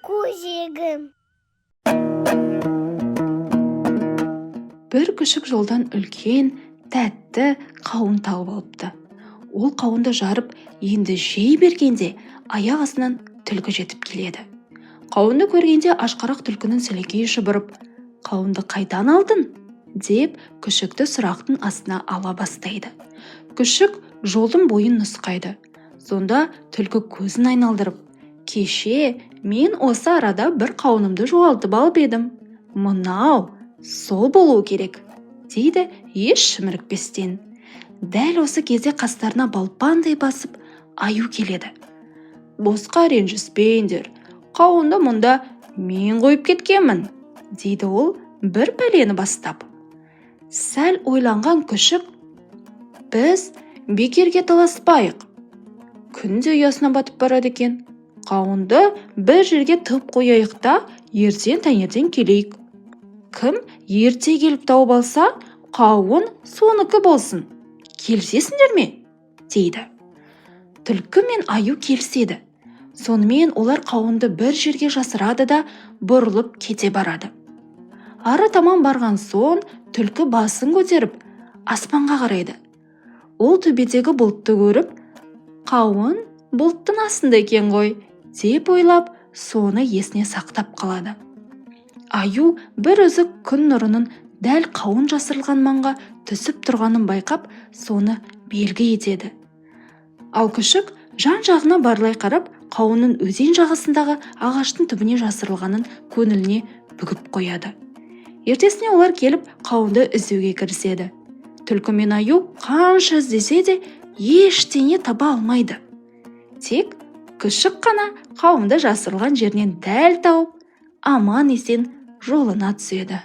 көжегім. Бір күшік жолдан үлкен, тәтті қауын тауып алыпты. Ол қауынды жарып, енді жей бергенде аяқ астынан түлкі жетіп келеді. Қауынды көргенде ашқарақ түлкінің сілекейі шұбырып, «Қауынды қайдан алдың?» деп күшікті сұрақтың астына ала бастайды. Күшік жолдың бойын нұсқайды. Сонда түлкі көзін айналдырып, «Кеше мен осы арада бір қауынымды жоғалтып алып едім. Мынау сол болуы керек», дейді еш шімірікпестен. Дәл осы кезде қастарына балпандай басып аю келеді. «Босқа ренжіспеңдер, қауынды мұнда мен қойып кеткенмін», дейді ол бір пәлені бастап. Сәл ойланған күшік, «Біз бекерге таласпайық. Күн де ұясына батып барады екен. Қауынды бір жерге тығып қояйық та, ертең таңертең келейік. Кім ерте келіп тауып алса, қауын соныкі болсын. Келісесіңдер ме?» дейді. Түлкі мен аю келіседі. Сонымен олар қауынды бір жерге жасырады да бұрылып кете барады. Ары таман барған соң түлкі басын көтеріп аспанға қарайды. Ол төбедегі бұлтты көріп, «Қауын бұлттың астында екен ғой», деп ойлап, соны есіне сақтап қалады. Аю бір үзік күн нұрының дәл қауын жасырылған маңға түсіп тұрғанын байқап, соны белгі етеді. Ал күшік жан-жағына барлай қарап, қауынның өзен жағасындағы ағаштың түбіне жасырылғанын көңіліне бүгіп қояды. Ертесіне олар келіп қауынды іздеуге кіріседі. Түлкі мен аю қанша іздесе де ештеңе таба алмайды. Тек күшік қана қауынды жасырылған жерінен дәл тауып, аман есен жолына түседі.